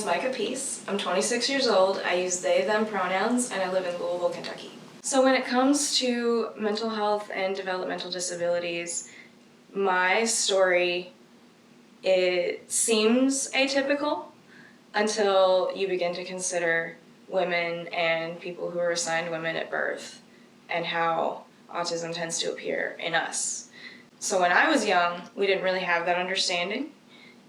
is Micah Peace. I'm 26 years old. I use they, them pronouns, and I live in Louisville, Kentucky. So when it comes to mental health and developmental disabilities, my story, it seems atypical until you begin to consider women and people who are assigned women at birth and how autism tends to appear in us. So when I was young, we didn't really have that understanding.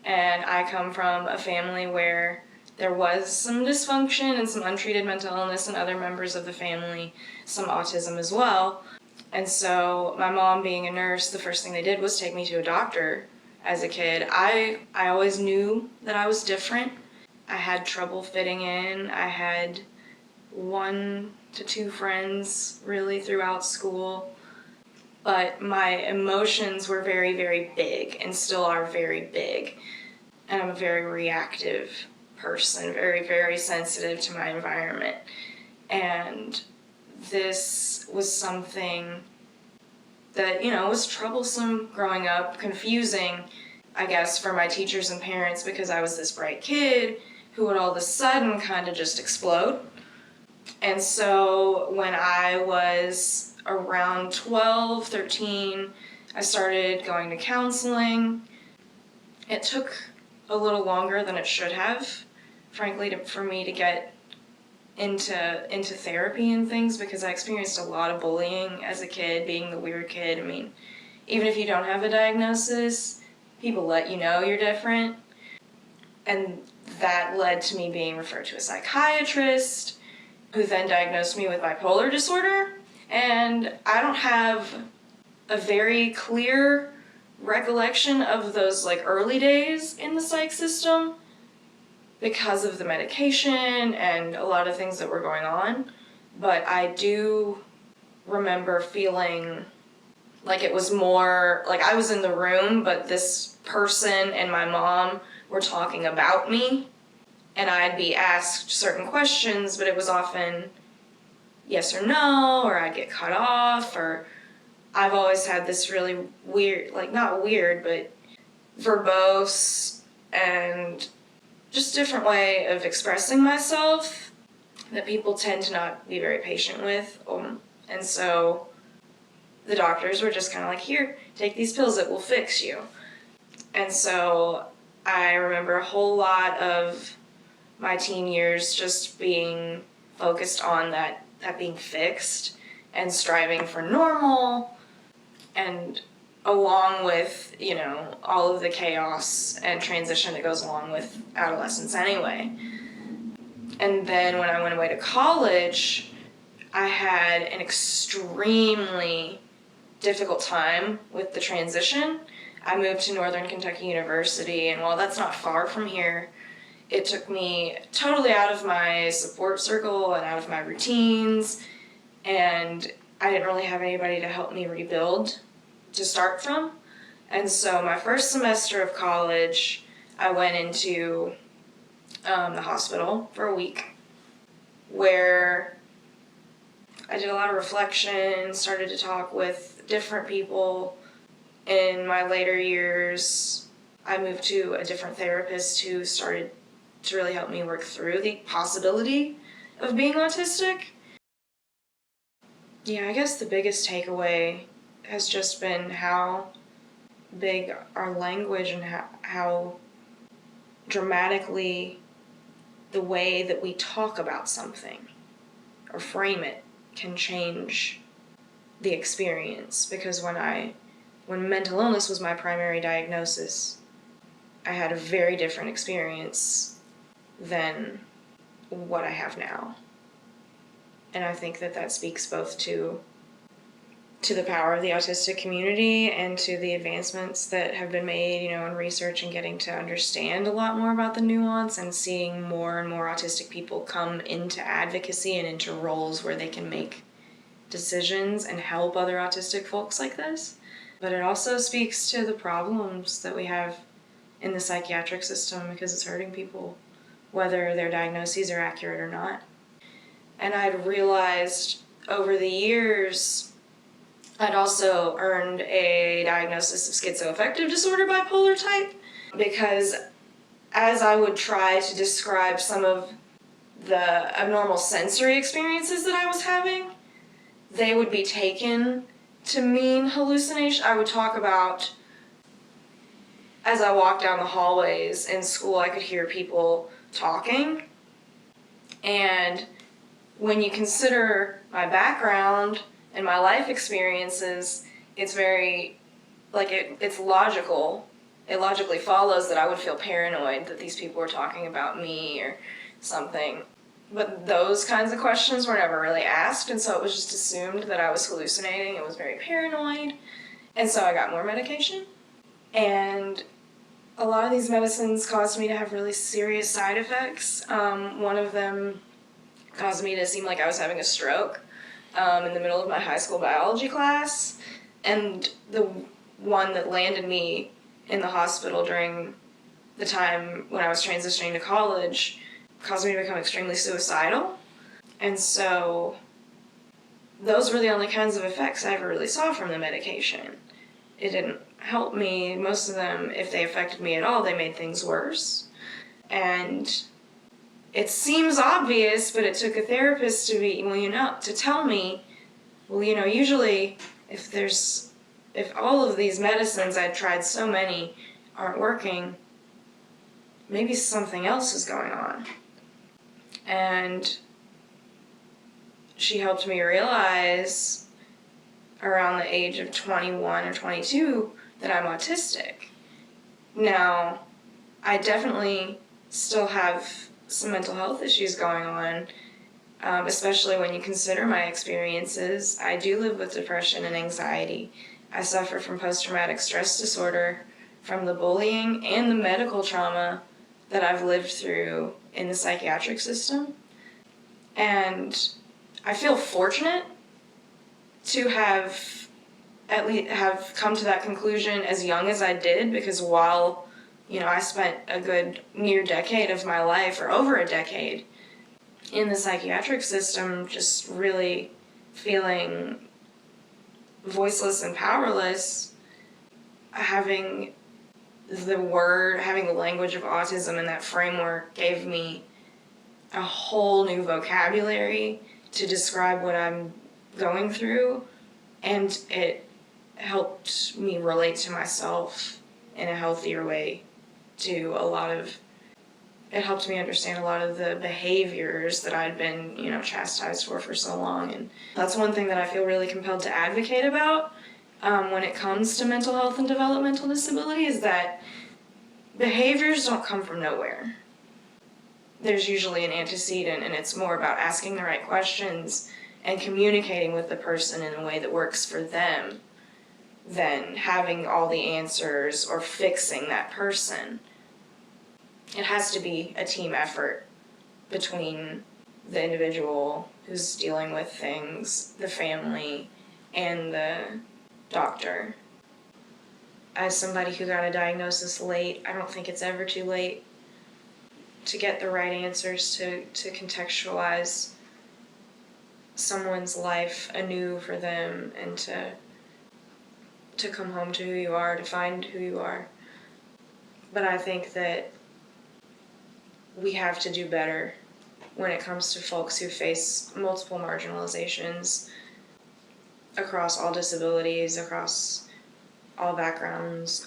And I come from a family where there was some dysfunction and some untreated mental illness in other members of the family, some autism as well. And so my mom, being a nurse, the first thing they did was take me to a doctor as a kid. I always knew that I was different. I had trouble fitting in. I had 1 to 2 friends really throughout school. But my emotions were very, very big and still are very big. And I'm a very reactive person, very, very sensitive to my environment. And this was something that, was troublesome growing up, confusing, I guess, for my teachers and parents because I was this bright kid who would all of a sudden kind of just explode. And so when I was around 12, 13, I started going to counseling. It took a little longer than it should have, frankly, for me to get into therapy and things because I experienced a lot of bullying as a kid, being the weird kid. I mean, even if you don't have a diagnosis, people let you know you're different. And that led to me being referred to a psychiatrist who then diagnosed me with bipolar disorder. And I don't have a very clear recollection of those early days in the psych system because of the medication and a lot of things that were going on. But I do remember feeling like it was more like I was in the room, but this person and my mom were talking about me, and I'd be asked certain questions, but it was often yes or no, or I'd get cut off, or I've always had this really weird, not weird, but verbose and just different way of expressing myself that people tend to not be very patient with. And so the doctors were just kind of like, here, take these pills, it will fix you. And so I remember a whole lot of my teen years just being focused on that being fixed and striving for normal, and along with, all of the chaos and transition that goes along with adolescence anyway. And then when I went away to college, I had an extremely difficult time with the transition. I moved to Northern Kentucky University, and while that's not far from here, it took me totally out of my support circle and out of my routines, and I didn't really have anybody to help me rebuild to start from. And so my first semester of college, I went into the hospital for a week where I did a lot of reflection, started to talk with different people. In my later years, I moved to a different therapist who started to really help me work through the possibility of being autistic. Yeah, I guess the biggest takeaway has just been how big our language and how dramatically the way that we talk about something or frame it can change the experience. Because when mental illness was my primary diagnosis, I had a very different experience than what I have now. And I think that speaks both to the power of the autistic community and to the advancements that have been made, in research and getting to understand a lot more about the nuance and seeing more and more autistic people come into advocacy and into roles where they can make decisions and help other autistic folks like this. But it also speaks to the problems that we have in the psychiatric system because it's hurting people, whether their diagnoses are accurate or not. And I'd realized over the years, I'd also earned a diagnosis of schizoaffective disorder bipolar type because as I would try to describe some of the abnormal sensory experiences that I was having, they would be taken to mean hallucination. I would talk about, as I walked down the hallways in school, I could hear people talking. And when you consider my background and my life experiences, it's very, it's logical. It logically follows that I would feel paranoid that these people were talking about me or something. But those kinds of questions were never really asked, and so it was just assumed that I was hallucinating and was very paranoid. And so I got more medication. And a lot of these medicines caused me to have really serious side effects. One of them caused me to seem like I was having a stroke in the middle of my high school biology class. And the one that landed me in the hospital during the time when I was transitioning to college caused me to become extremely suicidal. And so those were the only kinds of effects I ever really saw from the medication. It didn't help me. Most of them, if they affected me at all, they made things worse. And it seems obvious, but it took a therapist to tell me, usually if all of these medicines, I'd tried so many, aren't working, maybe something else is going on. And she helped me realize around the age of 21 or 22 that I'm autistic. Now, I definitely still have some mental health issues going on, especially when you consider my experiences. I do live with depression and anxiety. I suffer from post-traumatic stress disorder, from the bullying and the medical trauma that I've lived through in the psychiatric system. And I feel fortunate to have come to that conclusion as young as I did, because while, I spent a good near decade of my life, or over a decade, in the psychiatric system, just really feeling voiceless and powerless, having the language of autism and that framework gave me a whole new vocabulary to describe what I'm going through, and it helped me relate to myself in a healthier way it helped me understand a lot of the behaviors that I'd been, chastised for so long. And that's one thing that I feel really compelled to advocate about when it comes to mental health and developmental disability, is that behaviors don't come from nowhere. There's usually an antecedent, and it's more about asking the right questions and communicating with the person in a way that works for them than having all the answers or fixing that person. It has to be a team effort between the individual who's dealing with things, the family, and the doctor. As somebody who got a diagnosis late, I don't think it's ever too late to get the right answers, to contextualize someone's life anew for them, and to come home to who you are, to find who you are. But I think that we have to do better when it comes to folks who face multiple marginalizations across all disabilities, across all backgrounds.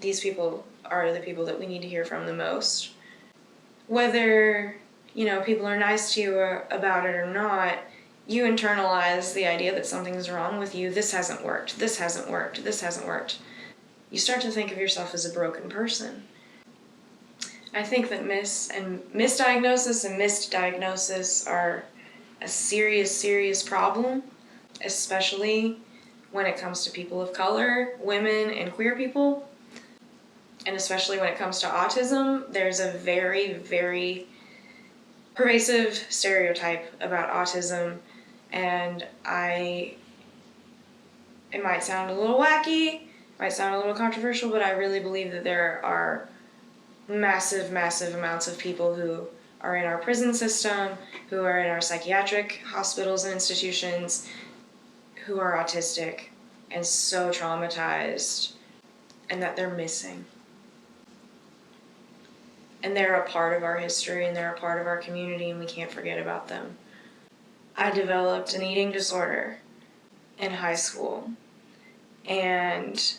These people are the people that we need to hear from the most. Whether, people are nice to you about it or not, you internalize the idea that something's wrong with you. This hasn't worked. This hasn't worked. This hasn't worked. You start to think of yourself as a broken person. I think that misdiagnosis and misdiagnosis are a serious, serious problem, especially when it comes to people of color, women, and queer people. And especially when it comes to autism, there's a very, very pervasive stereotype about autism, and it might sound a little wacky, might sound a little controversial, but I really believe that there are massive, massive amounts of people who are in our prison system, who are in our psychiatric hospitals and institutions, who are autistic and so traumatized, and that they're missing. And they're a part of our history, and they're a part of our community, and we can't forget about them. I developed an eating disorder in high school, and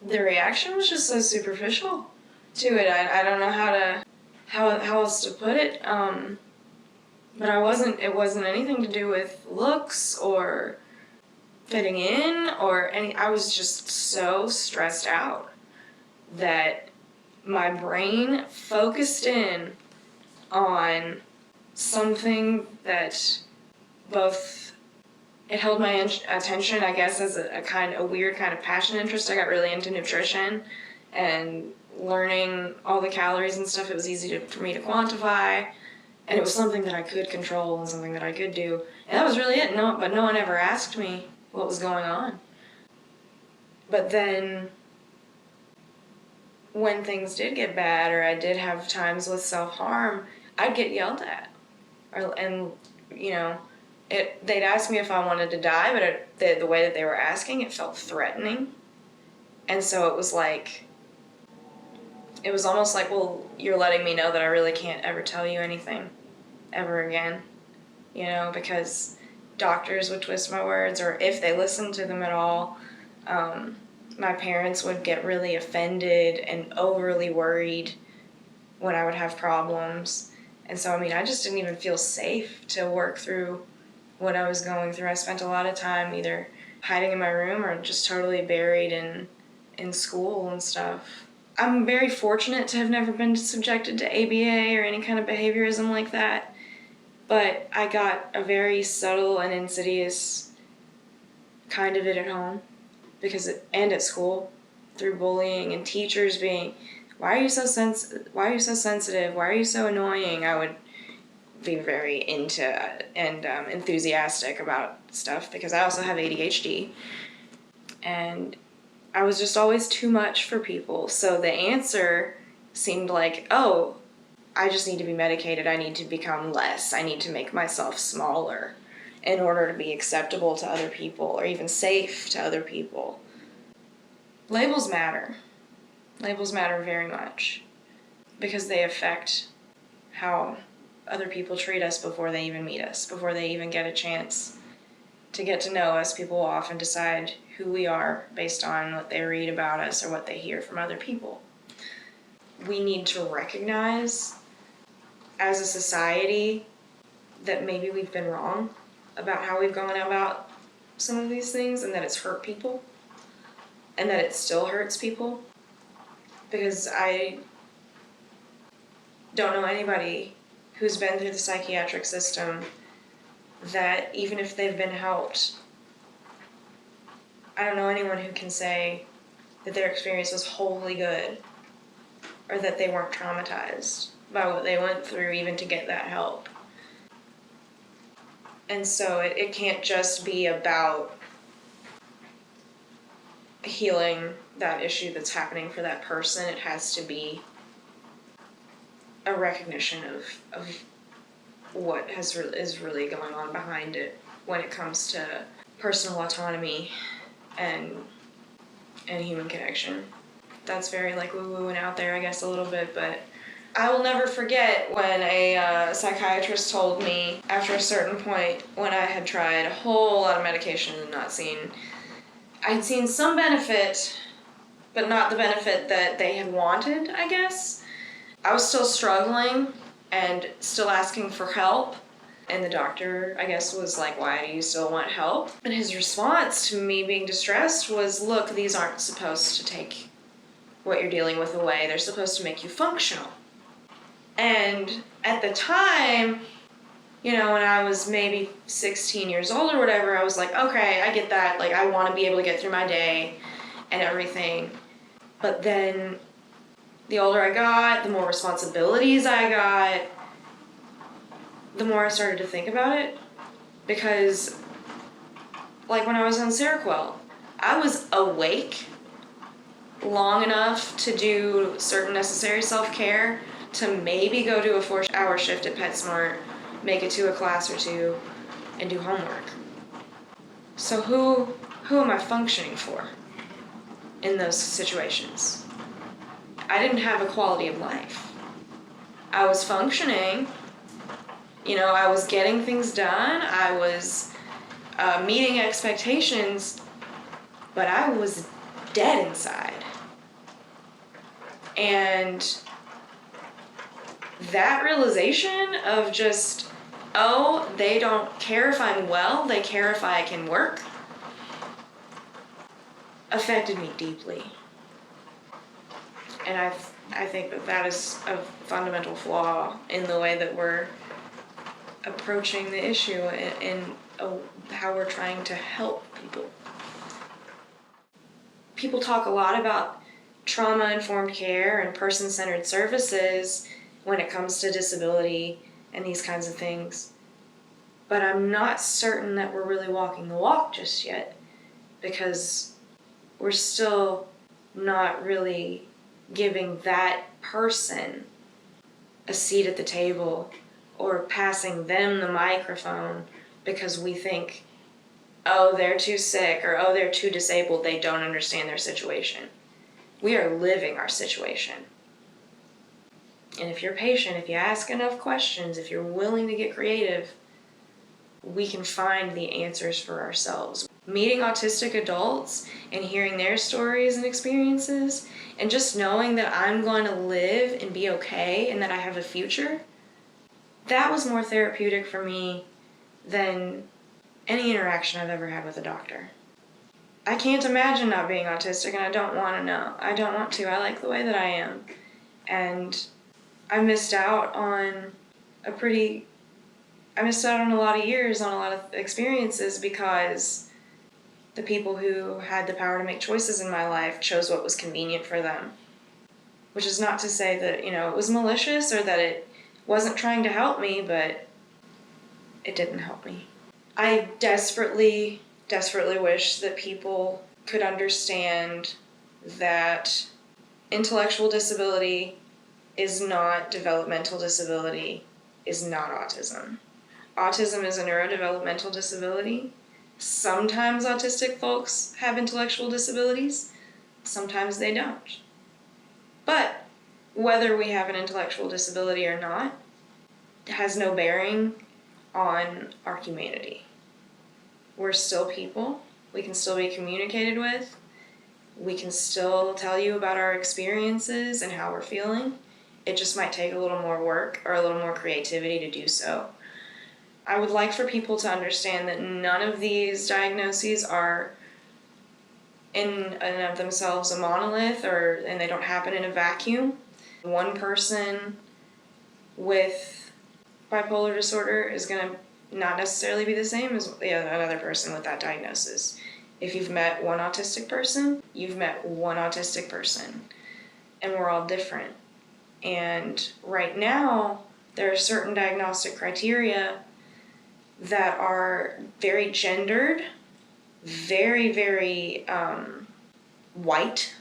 the reaction was just so superficial to it. I don't know how else to put it. But it wasn't anything to do with looks or fitting in or I was just so stressed out that my brain focused in on something that both it held my attention, I guess, as a weird kind of passion interest. I got really into nutrition and learning all the calories and stuff. It was easy for me to quantify, and it was something that I could control and something that I could do. And that was really it. But no one ever asked me what was going on. But then when things did get bad, or I did have times with self-harm, I'd get yelled at. They'd ask me if I wanted to die, but the way that they were asking, it felt threatening. And so it was almost like, well, you're letting me know that I really can't ever tell you anything ever again, because doctors would twist my words, or if they listened to them at all, my parents would get really offended and overly worried when I would have problems. And so, I just didn't even feel safe to work through what I was going through. I spent a lot of time either hiding in my room or just totally buried in school and stuff. I'm very fortunate to have never been subjected to ABA or any kind of behaviorism like that, but I got a very subtle and insidious kind of it at home and at school, through bullying and teachers being, why are you so sensitive? Why are you so annoying? I would be very into and enthusiastic about stuff because I also have ADHD. And I was just always too much for people. So the answer seemed like, oh, I just need to be medicated. I need to become less. I need to make myself smaller in order to be acceptable to other people or even safe to other people. Labels matter. Labels matter very much because they affect how other people treat us before they even meet us, before they even get a chance to get to know us. People will often decide who we are based on what they read about us or what they hear from other people. We need to recognize as a society that maybe we've been wrong about how we've gone about some of these things, and that it's hurt people, and that it still hurts people. Because I don't know anybody who's been through the psychiatric system that, even if they've been helped, I don't know anyone who can say that their experience was wholly good or that they weren't traumatized by what they went through even to get that help. And so it can't just be about healing that issue that's happening for that person. It has to be a recognition of what is really going on behind it when it comes to personal autonomy and human connection. That's very woo-woo and out there, I guess, a little bit, but I will never forget when a psychiatrist told me after a certain point, when I had tried a whole lot of medication and I'd seen some benefit, but not the benefit that they had wanted, I guess. I was still struggling and still asking for help. And the doctor, I guess, was like, why do you still want help? And his response to me being distressed was, look, these aren't supposed to take what you're dealing with away. They're supposed to make you functional. And at the time, when I was maybe 16 years old or whatever, I was like, okay, I get that. I want to be able to get through my day and everything. But then the older I got, the more responsibilities I got, the more I started to think about it. Because, when I was on Seroquel, I was awake long enough to do certain necessary self-care, to maybe go to a 4-hour shift at PetSmart, make it to a class or two, and do homework. So who am I functioning for in those situations? I didn't have a quality of life. I was functioning, I was getting things done, I was meeting expectations, but I was dead inside. And that realization of just, oh, they don't care if I'm well, they care if I can work, affected me deeply. And I think that is a fundamental flaw in the way that we're approaching the issue and how we're trying to help people. People talk a lot about trauma-informed care and person-centered services when it comes to disability and these kinds of things. But I'm not certain that we're really walking the walk just yet, because we're still not really giving that person a seat at the table or passing them the microphone because we think, oh, they're too sick, or oh, they're too disabled, they don't understand their situation. We are living our situation. And if you're patient, if you ask enough questions, if you're willing to get creative, we can find the answers for ourselves. Meeting autistic adults and hearing their stories and experiences, and just knowing that I'm going to live and be okay and that I have a future, that was more therapeutic for me than any interaction I've ever had with a doctor. I can't imagine not being autistic, and I don't want to know. I don't want to. I like the way that I am. And I missed out on a lot of years, on a lot of experiences, because the people who had the power to make choices in my life chose what was convenient for them. Which is not to say that, it was malicious or that it wasn't trying to help me, but it didn't help me. I desperately wish that people could understand that intellectual disability is not developmental disability, is not autism. Autism is a neurodevelopmental disability. Sometimes autistic folks have intellectual disabilities, sometimes they don't. But whether we have an intellectual disability or not has no bearing on our humanity. We're still people. We can still be communicated with. We can still tell you about our experiences and how we're feeling. It just might take a little more work or a little more creativity to do so. I would like for people to understand that none of these diagnoses are in and of themselves a monolith, and they don't happen in a vacuum. One person with bipolar disorder is going to not necessarily be the same as another person with that diagnosis. If you've met one autistic person, you've met one autistic person, and we're all different. And right now, there are certain diagnostic criteria that are very gendered, very, very white,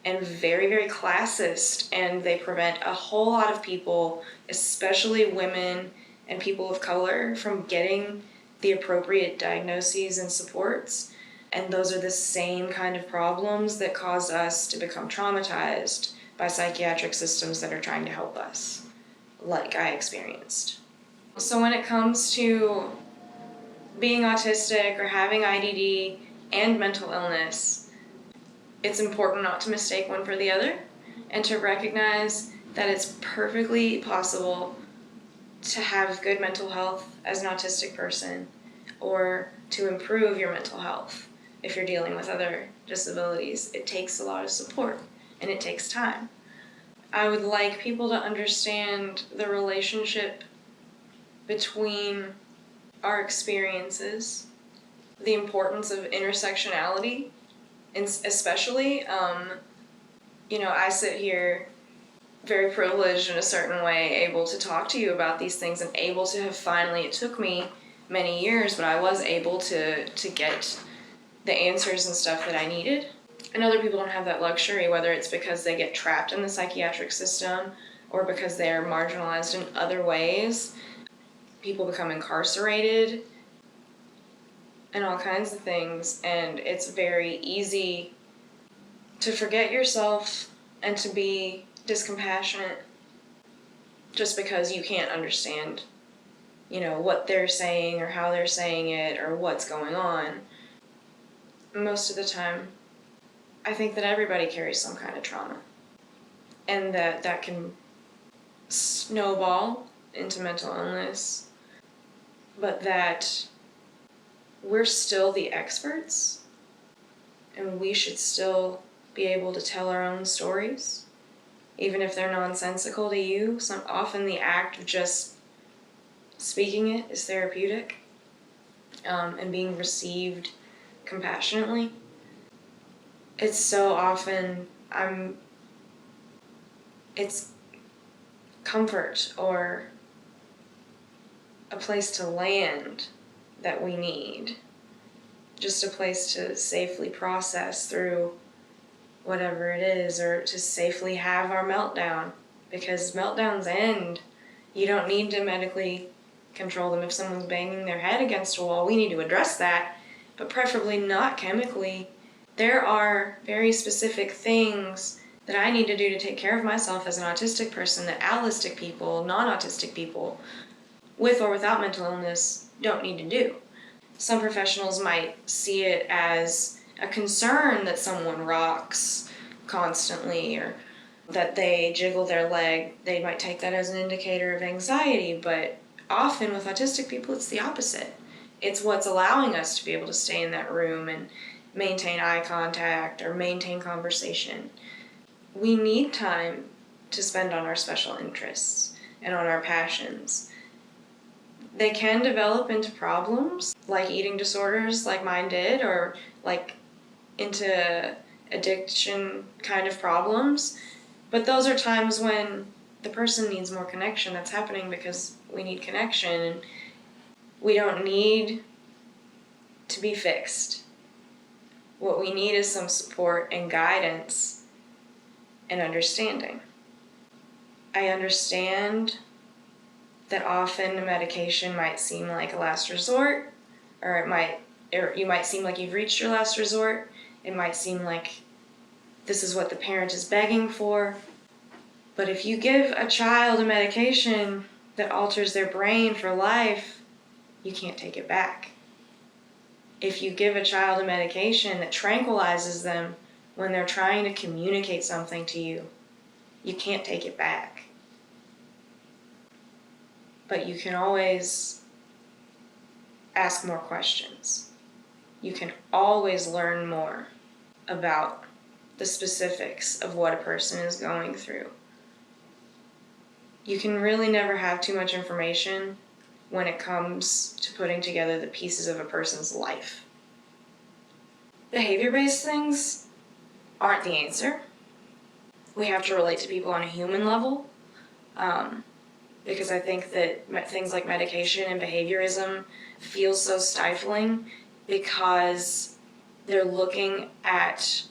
and very, very classist, and they prevent a whole lot of people, especially women and people of color, from getting the appropriate diagnoses and supports. And those are the same kind of problems that cause us to become traumatized by psychiatric systems that are trying to help us, like I experienced. So when it comes to being autistic or having IDD and mental illness, it's important not to mistake one for the other, and to recognize that it's perfectly possible to have good mental health as an autistic person, or to improve your mental health if you're dealing with other disabilities. It takes a lot of support, and it takes time. I would like people to understand the relationship between our experiences, the importance of intersectionality, and especially, I sit here very privileged in a certain way, able to talk to you about these things, and able to have finally, it took me many years, but I was able to get the answers and stuff that I needed. And other people don't have that luxury, whether it's because they get trapped in the psychiatric system or because they are marginalized in other ways. People become incarcerated and all kinds of things, and it's very easy to forget yourself and to be discompassionate just because you can't understand, what they're saying or how they're saying it or what's going on. Most of the time, I think that everybody carries some kind of trauma, and that can snowball into mental illness, but that we're still the experts, and we should still be able to tell our own stories, even if they're nonsensical to you. Often the act of just speaking it is therapeutic, and being received compassionately. It's so often it's comfort or a place to land that we need. Just a place to safely process through whatever it is, or to safely have our meltdown, because meltdowns end. You don't need to medically control them. If someone's banging their head against a wall, we need to address that, but preferably not chemically. There are very specific things that I need to do to take care of myself as an autistic person that allistic people, non-autistic people, with or without mental illness, don't need to do. Some professionals might see it as a concern that someone rocks constantly or that they jiggle their leg. They might take that as an indicator of anxiety, but often with autistic people, it's the opposite. It's what's allowing us to be able to stay in that room and maintain eye contact or maintain conversation. We need time to spend on our special interests and on our passions. They can develop into problems like eating disorders like mine did, or like into addiction kind of problems. But those are times when the person needs more connection. That's happening because we need connection, and we don't need to be fixed. What we need is some support and guidance and understanding. I understand that often medication might seem like a last resort, or you might seem like you've reached your last resort. It might seem like this is what the parent is begging for. But if you give a child a medication that alters their brain for life, you can't take it back. If you give a child a medication that tranquilizes them when they're trying to communicate something to you, you can't take it back. But you can always ask more questions. You can always learn more about the specifics of what a person is going through. You can really never have too much information when it comes to putting together the pieces of a person's life. Behavior-based things aren't the answer. We have to relate to people on a human level, because I think that things like medication and behaviorism feel so stifling because they're looking at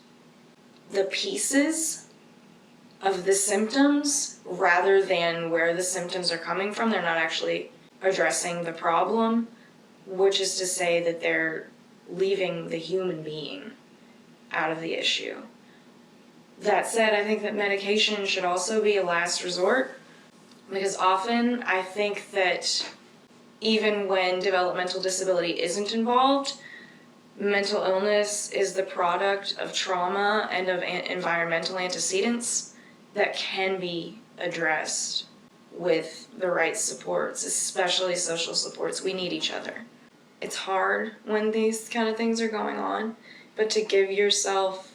the pieces of the symptoms rather than where the symptoms are coming from. They're not actually addressing the problem, which is to say that they're leaving the human being out of the issue. That said, I think that medication should also be a last resort, because often I think that even when developmental disability isn't involved, mental illness is the product of trauma and of environmental antecedents that can be addressed with the right supports, especially social supports. We need each other. It's hard when these kind of things are going on, but to give yourself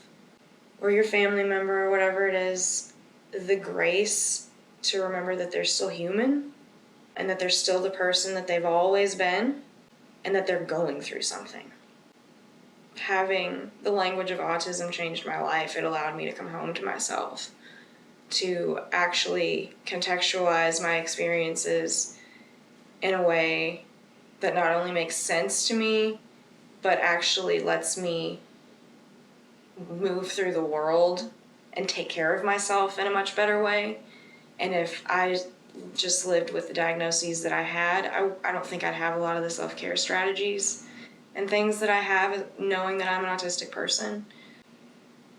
or your family member or whatever it is the grace to remember that they're still human and that they're still the person that they've always been and that they're going through something. Having the language of autism changed my life. It allowed me to come home to myself, to actually contextualize my experiences in a way that not only makes sense to me, but actually lets me move through the world and take care of myself in a much better way. And if I just lived with the diagnoses that I had, I don't think I'd have a lot of the self-care strategies and things that I have, knowing that I'm an autistic person.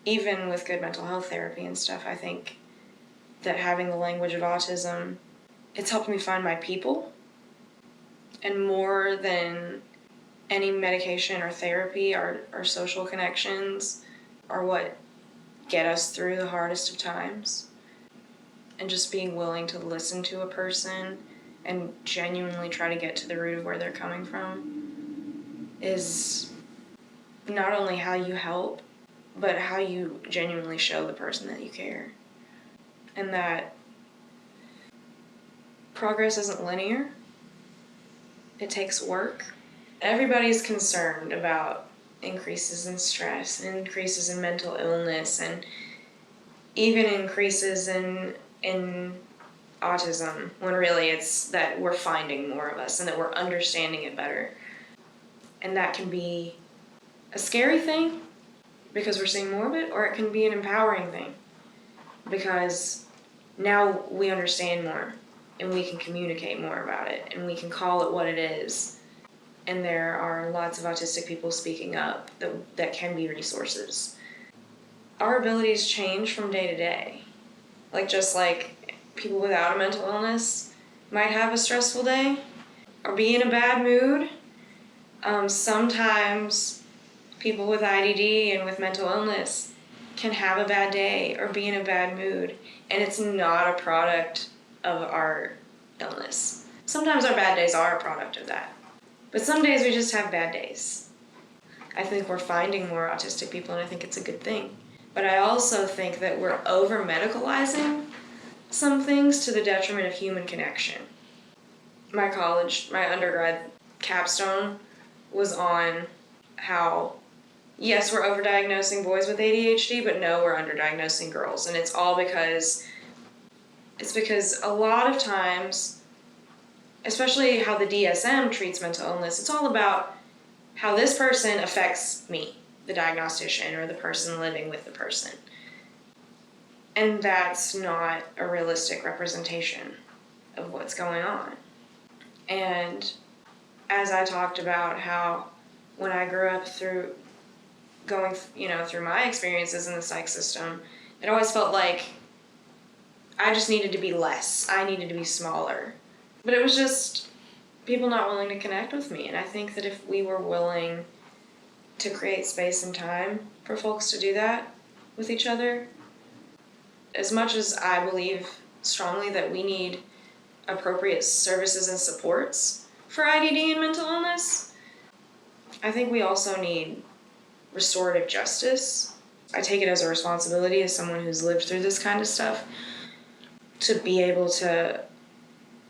even with good mental health therapy and stuff, I think that having the language of autism, it's helped me find my people. And more than any medication or therapy, our social connections are what get us through the hardest of times. And just being willing to listen to a person and genuinely try to get to the root of where they're coming from is not only how you help, but how you genuinely show the person that you care. And that progress isn't linear. It takes work. Everybody's concerned about increases in stress, and increases in mental illness, and even increases in autism, when really it's that we're finding more of us and that we're understanding it better. And that can be a scary thing because we're seeing more of it, or it can be an empowering thing because now we understand more and we can communicate more about it and we can call it what it is. And there are lots of autistic people speaking up that can be resources. Our abilities change from day to day. Just like people without a mental illness might have a stressful day or be in a bad mood. Sometimes people with IDD and with mental illness can have a bad day or be in a bad mood, and it's not a product of our illness. Sometimes our bad days are a product of that, but some days we just have bad days. I think we're finding more autistic people, and I think it's a good thing. But I also think that we're over-medicalizing some things to the detriment of human connection. My undergrad capstone was on how, yes, we're overdiagnosing boys with ADHD, but no, we're underdiagnosing girls. And it's all because a lot of times, especially how the DSM treats mental illness, it's all about how this person affects me, the diagnostician, or the person living with the person. And that's not a realistic representation of what's going on. And as I talked about how when I grew up through my experiences in the psych system, it always felt like I just needed to be less. I needed to be smaller. But it was just people not willing to connect with me. And I think that if we were willing to create space and time for folks to do that with each other, as much as I believe strongly that we need appropriate services and supports for IDD and mental illness, I think we also need restorative justice. I take it as a responsibility as someone who's lived through this kind of stuff to be able to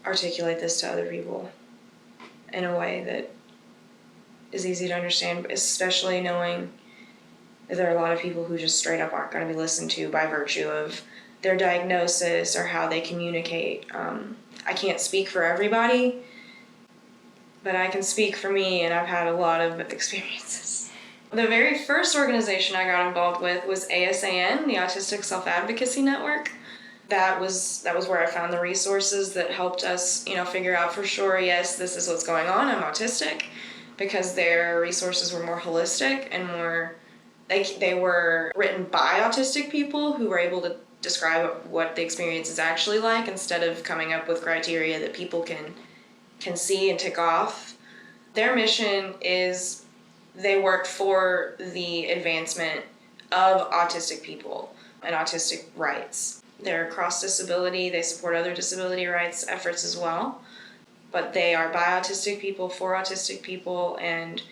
articulate this to other people in a way that is easy to understand, especially knowing that there are a lot of people who just straight up aren't going to be listened to by virtue of their diagnosis or how they communicate. I can't speak for everybody, but I can speak for me, and I've had a lot of experiences. The very first organization I got involved with was ASAN, the Autistic Self-Advocacy Network. That was where I found the resources that helped us, figure out for sure, yes, this is what's going on, I'm autistic, because their resources were more holistic and more, they were written by autistic people who were able to describe what the experience is actually like instead of coming up with criteria that people can see and tick off. Their mission is they work for the advancement of autistic people and autistic rights. They're cross-disability, they support other disability rights efforts as well, but they are by autistic people, for autistic people, and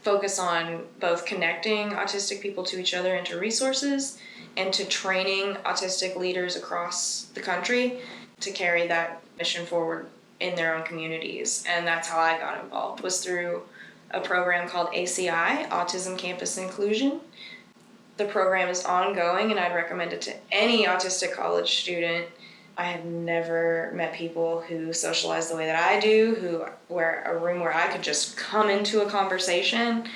focus on both connecting autistic people to each other and to resources, and to training autistic leaders across the country to carry that mission forward in their own communities. And that's how I got involved, was through a program called ACI, Autism Campus Inclusion. The program is ongoing, and I'd recommend it to any autistic college student. I have never met people who socialize the way that I do, a room where I could just come into a conversation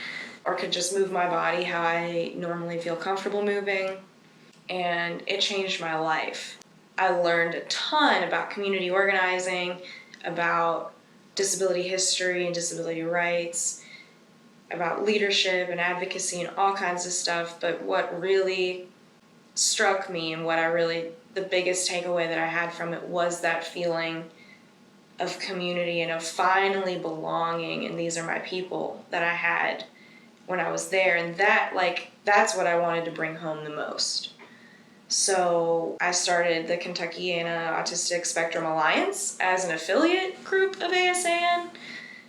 or could just move my body how I normally feel comfortable moving. And it changed my life. I learned a ton about community organizing, about disability history and disability rights. about leadership and advocacy and all kinds of stuff. But what really struck me and the biggest takeaway that I had from it was that feeling of community and of finally belonging, and these are my people that I had when I was there. And that's what I wanted to bring home the most. So I started the Kentucky Autism Spectrum Alliance as an affiliate group of ASAN.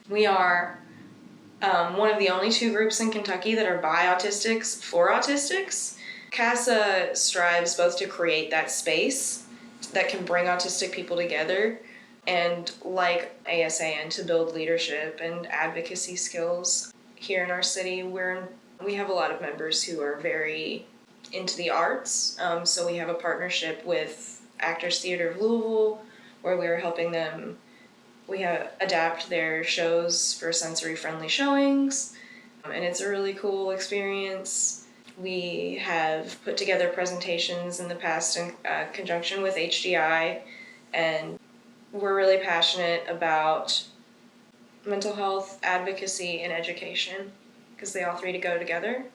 We are one of the only 2 groups in Kentucky that are by autistics for autistics. CASA strives both to create that space that can bring autistic people together, and like ASAN, to build leadership and advocacy skills. Here in our city, we have a lot of members who are very into the arts, so we have a partnership with Actors Theater of Louisville, where we are helping them adapt their shows for sensory-friendly showings, and it's a really cool experience. We have put together presentations in the past in conjunction with HDI, and we're really passionate about mental health, advocacy, and education, because they all 3 go together.